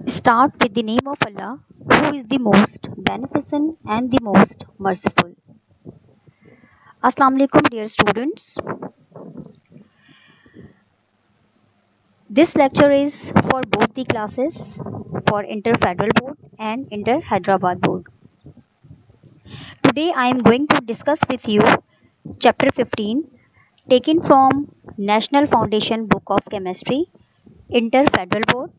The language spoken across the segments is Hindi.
Start with the name of Allah, who is the most beneficent and the most merciful. Assalamu alaikum, dear students. This lecture is for both the classes, for Inter Federal Board and Inter Hyderabad Board. Today I am going to discuss with you Chapter 15, taken from National Foundation Book of Chemistry, Inter Federal Board,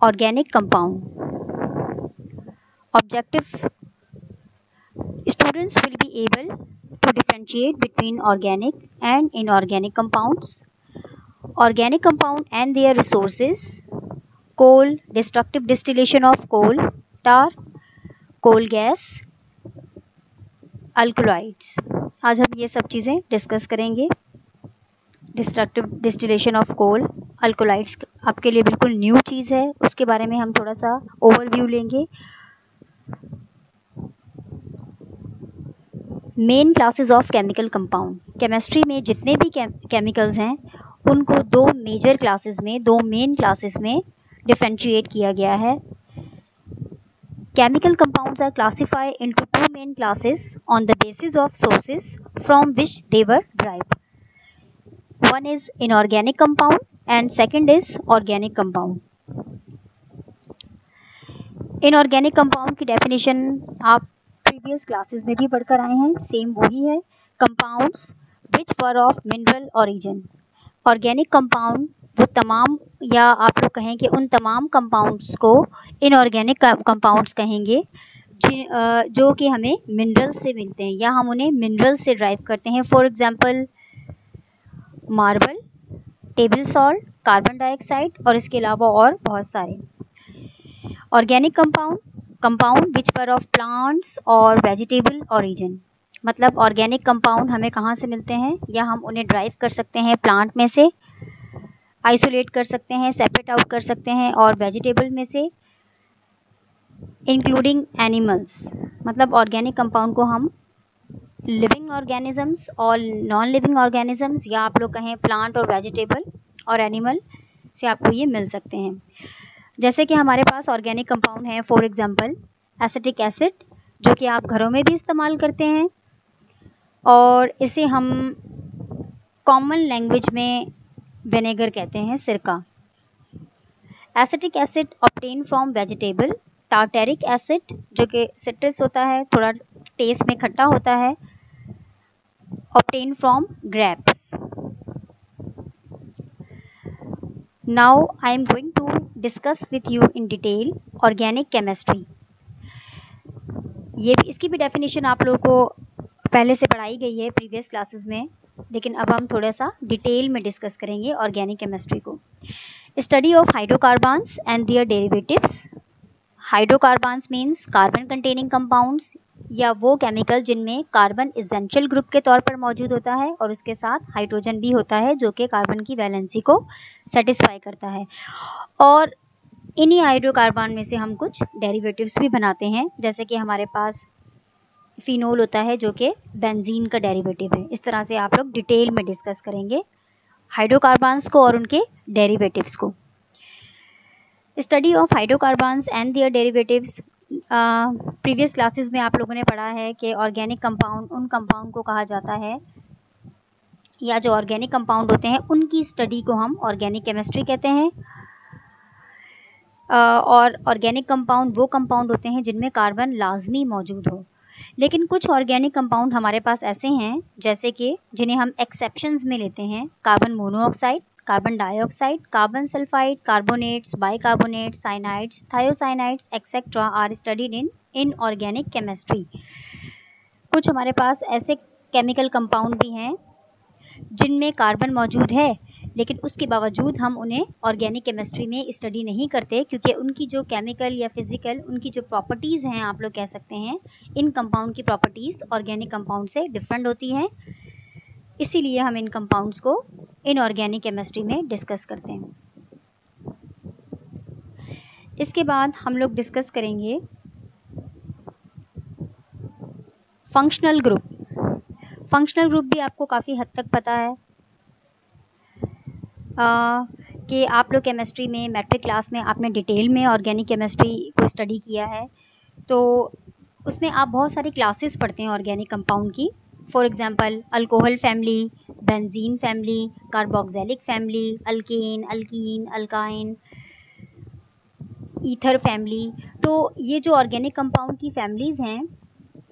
Organic Compound. Objective: students will be able to differentiate between organic and inorganic compounds, organic compound and their resources, coal, destructive distillation of coal, tar, coal gas, alkaloids. आज हम ये सब चीज़ें डिस्कस करेंगे. Destructive distillation of coal, alkaloids आपके लिए बिल्कुल न्यू चीज़ है, उसके बारे में हम थोड़ा सा ओवरव्यू लेंगे. Main classes of chemical compound. Chemistry में जितने भी केमिकल्स हैं उनको दो मेजर क्लासेस में, दो मेन क्लासेस में डिफरेंशिएट किया गया है. Chemical compounds are classified into two main classes on the basis of sources from which they were derived. One is inorganic compound and second is organic compound. Inorganic compound की definition आप previous classes में भी पढ़कर आए हैं, same वही है. Compounds which were of mineral origin. Organic compound वो तमाम, या आप लोग कहें कि उन तमाम कंपाउंड्स को इनऑर्गेनिक कंपाउंड्स कहेंगे जो कि हमें मिनरल से मिलते हैं या हम उन्हें मिनरल से ड्राइव करते हैं. For example marble, table salt, carbon dioxide और इसके अलावा और बहुत सारे. Organic compound which were of plants और वेजिटेबल ओरिजिन. मतलब ऑर्गेनिक कंपाउंड हमें कहाँ से मिलते हैं, या हम उन्हें ड्राइव कर सकते हैं प्लांट में से, आइसोलेट कर सकते हैं, सेपरेट आउट कर सकते हैं, और वेजिटेबल में से इंक्लूडिंग एनिमल्स. मतलब ऑर्गेनिक कंपाउंड को हम लिविंग ऑर्गेनिजम्स और नॉन लिविंग ऑर्गेनिजम्स, या आप लोग कहें प्लांट और वेजिटेबल और एनिमल से आपको ये मिल सकते हैं. जैसे कि हमारे पास ऑर्गेनिक कंपाउंड है, फॉर एग्जांपल एसिटिक एसिड, जो कि आप घरों में भी इस्तेमाल करते हैं और इसे हम कॉमन लैंग्वेज में विनेगर कहते हैं, सिरका. Acetic acid obtain from vegetable. Tartaric acid जो कि सिट्रस होता है, थोड़ा टेस्ट में खट्टा होता है, obtain from grapes. Now I am going to discuss with you in detail organic chemistry. ये भी, इसकी भी डेफिनेशन आप लोगों को पहले से पढ़ाई गई है प्रीवियस क्लासेस में, लेकिन अब हम थोड़ा सा डिटेल में डिस्कस करेंगे ऑर्गेनिक केमिस्ट्री को. Study of hydrocarbons and their derivatives. Hydrocarbons means carbon containing compounds, या वो केमिकल जिनमें कार्बन एसेंशियल ग्रुप के तौर पर मौजूद होता है और उसके साथ हाइड्रोजन भी होता है जो कि कार्बन की वैलेंसी को सेटिस्फाई करता है. और इन्हीं हाइड्रोकार्बन में से हम कुछ डेरिवेटिव्स भी बनाते हैं, जैसे कि हमारे पास फिनोल होता है जो कि बेंजीन का डेरिवेटिव है. इस तरह से आप लोग डिटेल में डिस्कस करेंगे हाइड्रोकार्बन्स को और उनके डेरिवेटिव्स को. Study of hydrocarbons and their derivatives. Previous classes में आप लोगों ने पढ़ा है कि ऑर्गेनिक कंपाउंड उन कंपाउंड को कहा जाता है, या जो ऑर्गेनिक कंपाउंड होते हैं उनकी स्टडी को हम ऑर्गेनिक केमिस्ट्री कहते हैं. और ऑर्गेनिक कंपाउंड वो कंपाउंड होते हैं जिनमें कार्बन लाजमी मौजूद हो. लेकिन कुछ ऑर्गेनिक कंपाउंड हमारे पास ऐसे हैं जैसे कि जिन्हें हम एक्सेप्शंस में लेते हैं. Carbon monoxide, carbon dioxide, carbon sulphide, carbonates, bicarbonates, cyanides, thiocyanates etcetera are studied in inorganic chemistry. कुछ हमारे पास ऐसे केमिकल कंपाउंड भी हैं जिनमें कार्बन मौजूद है, लेकिन उसके बावजूद हम उन्हें ऑर्गेनिक केमिस्ट्री में स्टडी नहीं करते, क्योंकि उनकी जो केमिकल या फिजिकल उनकी जो प्रॉपर्टीज़ हैं, आप लोग कह सकते हैं इन कंपाउंड की प्रॉपर्टीज़ ऑर्गेनिक कंपाउंड से डिफरेंट होती हैं. इसीलिए हम इन कंपाउंड्स को इनऑर्गेनिक केमिस्ट्री में डिस्कस करते हैं. इसके बाद हम लोग डिस्कस करेंगे फंक्शनल ग्रुप. फंक्शनल ग्रुप भी आपको काफ़ी हद तक पता है. कि आप लोग केमिस्ट्री में मैट्रिक क्लास में आपने डिटेल में ऑर्गेनिक केमिस्ट्री को स्टडी किया है, तो उसमें आप बहुत सारी क्लासेस पढ़ते हैं ऑर्गेनिक कंपाउंड की। For example alcohol family, benzene family, carboxylic family, alkane, alkyne, alkyne, ether family. तो ये जो ऑर्गेनिक कंपाउंड की फैमिलीज़ हैं,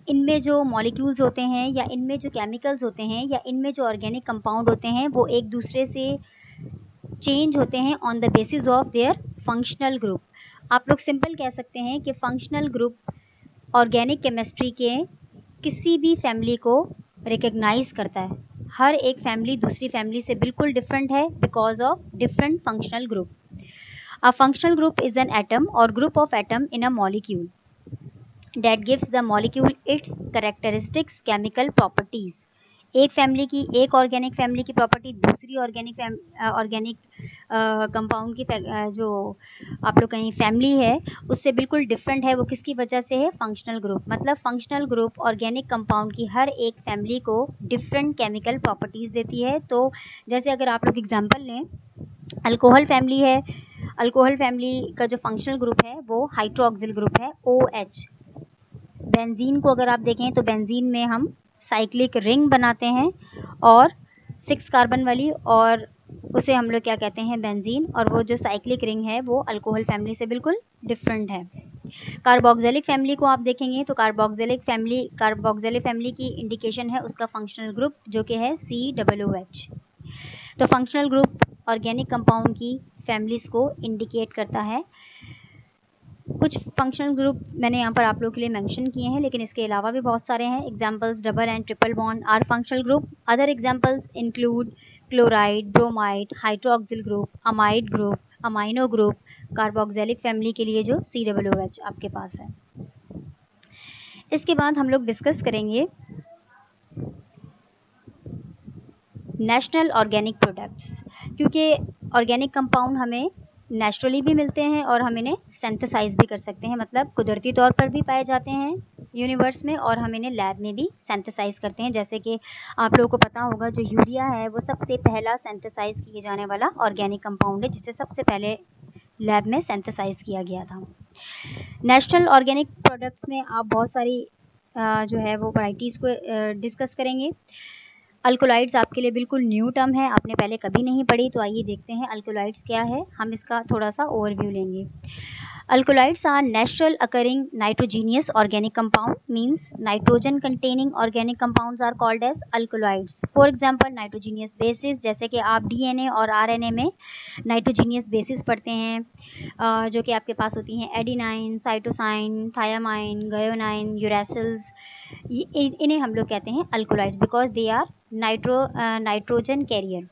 इनमें जो मॉलिक्यूल्स होते हैं या इनमें जो केमिकल्स होते हैं या इनमें जो ऑर्गेनिक कंपाउंड होते हैं वो एक दूसरे से चेंज होते हैं on the basis of their functional group. आप लोग सिंपल कह सकते हैं कि फंक्शनल ग्रुप ऑर्गेनिक केमिस्ट्री के किसी भी फैमिली को रिकग्नाइज करता है। हर एक फैमिली दूसरी फैमिली से बिल्कुल डिफरेंट है because of different functional group. A functional group is an atom or group of atom in a molecule that gives the molecule its characteristics chemical properties। एक फैमिली की, एक ऑर्गेनिक फैमिली की प्रॉपर्टी दूसरी ऑर्गेनिक कंपाउंड की जो आप लोग कहीं फैमिली है उससे बिल्कुल डिफरेंट है। वो किसकी वजह से है? Functional group. मतलब फंक्शनल ग्रुप ऑर्गेनिक कंपाउंड की हर एक फैमिली को डिफरेंट केमिकल प्रॉपर्टीज़ देती है। तो जैसे अगर आप लोग एग्जांपल लें, अल्कोहल फैमिली है, अल्कोहल फैमिली का जो फंक्शनल ग्रुप है वो हाइड्रोक्सिल ग्रुप है, OH। बेंजीन को अगर आप देखें तो बेंजीन में हम साइक्लिक रिंग बनाते हैं और 6 कार्बन वाली, और उसे हम लोग क्या कहते हैं? बेंजीन। और वो जो साइक्लिक रिंग है वो अल्कोहल फैमिली से बिल्कुल डिफरेंट है। कार्बोक्सिलिक फैमिली को आप देखेंगे तो कार्बोक्सिलिक फैमिली की इंडिकेशन है उसका फंक्शनल ग्रुप जो कि है COOH। तो फंक्शनल ग्रुप ऑर्गेनिक कंपाउंड की फैमिलीज़ को इंडिकेट करता है। कुछ फंक्शनल ग्रुप मैंने यहाँ पर आप लोगों के लिए मेंशन किए हैं, लेकिन इसके अलावा भी बहुत सारे हैं। Examples double and triple bond are functional group. Other examples include chloride, bromide, hydroxyl group, amide group, amino group. Carboxylic family के लिए जो COOH आपके पास है। इसके बाद हम लोग डिस्कस करेंगे नेशनल ऑर्गेनिक प्रोडक्ट्स, क्योंकि ऑर्गेनिक कंपाउंड हमें नेचुरली भी मिलते हैं और हम इन्हें सिंथेसाइज भी कर सकते हैं। मतलब कुदरती तौर पर भी पाए जाते हैं यूनिवर्स में और हम इन्हें लैब में भी सिंथेसाइज करते हैं। जैसे कि आप लोगों को पता होगा जो यूरिया है वो सबसे पहला सिंथेसाइज किए जाने वाला ऑर्गेनिक कंपाउंड है जिसे सबसे पहले लैब में सिंथेसाइज किया गया था। नेशनल ऑर्गेनिक प्रोडक्ट्स में आप बहुत सारी जो है वो वैराइटीज़ को डिस्कस करेंगे। अल्कोलाइड्स आपके लिए बिल्कुल न्यू टर्म है, आपने पहले कभी नहीं पढ़ी, तो आइए देखते हैं अल्कोलाइड्स क्या है। हम इसका थोड़ा सा ओवरव्यू लेंगे। Alkaloids are natural occurring nitrogenous organic compound, means nitrogen containing organic compounds are called as alkaloids. For example, nitrogenous bases, जैसे कि आप DNA और RNA में nitrogenous bases पढ़ते हैं जो कि आपके पास होती हैं adenine, cytosine, thiamine, guanine, uracils. इन्हें हम लोग कहते हैं alkaloids because they are nitrogen carrier.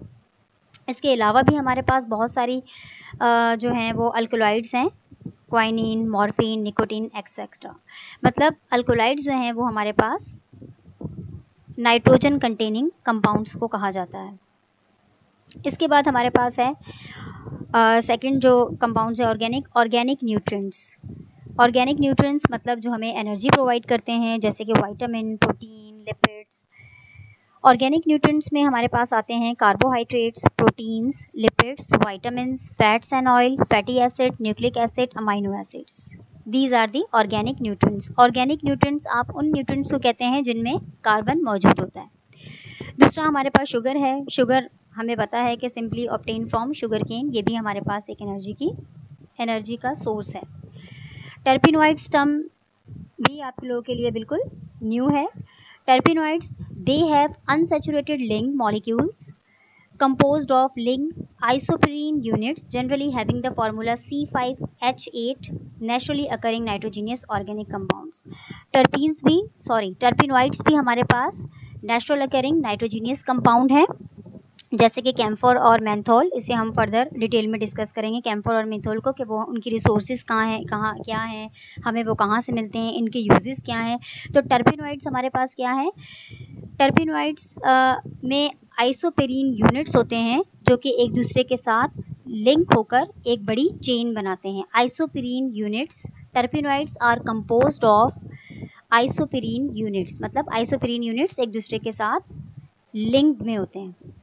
इसके अलावा भी हमारे पास बहुत सारी जो हैं वो अल्कोलाइड्स हैं, क्वाइनिन, मॉर्फिन, निकोटीन एक्सेट्रा। मतलब अल्कोलाइड्स जो हैं वो हमारे पास नाइट्रोजन कंटेनिंग कंपाउंड्स को कहा जाता है। इसके बाद हमारे पास है सेकंड जो कंपाउंड्स है ऑर्गेनिक न्यूट्रिएंट्स। ऑर्गेनिक न्यूट्रिएंट्स मतलब जो हमें एनर्जी प्रोवाइड करते हैं, जैसे कि vitamin, protein, lipids. Organic nutrients में हमारे पास आते हैं carbohydrates, proteins, lipids, vitamins, fats and oil, fatty acid, nucleic acid, amino acids. These are the organic nutrients. Organic nutrients आप उन न्यूट्रिएंट्स को कहते हैं जिनमें कार्बन मौजूद होता है। दूसरा हमारे पास शुगर है। शुगर हमें पता है कि simply obtain from sugar cane, ये भी हमारे पास एक एनर्जी का सोर्स है। टर्पिनॉइड्स टर्म भी आप लोगों के लिए बिल्कुल न्यू है। Terpenoids, they have unsaturated link molecules composed of link isoprene units generally having the formula C5H8, naturally occurring nitrogenous organic compounds. Terpenoids भी हमारे पास natural occurring nitrogenous compound है, जैसे कि कैम्फोर और मेंथोल। इसे हम फर्दर डिटेल में डिस्कस करेंगे कैम्फोर और मेंथोल को, कि वो उनकी रिसोर्सेज क्या हैं, हमें वो कहाँ से मिलते हैं, इनके यूजेस क्या हैं। तो टर्पिनॉइड्स हमारे पास क्या है? टर्पिनॉइड्स में आइसोपेरीन यूनिट्स होते हैं जो कि एक दूसरे के साथ लिंक होकर एक बड़ी चेन बनाते हैं। Isoprene units, terpenoids are composed of isoprene units. मतलब आइसोपेरीन यूनिट्स एक दूसरे के साथ लिंक्ड में होते हैं।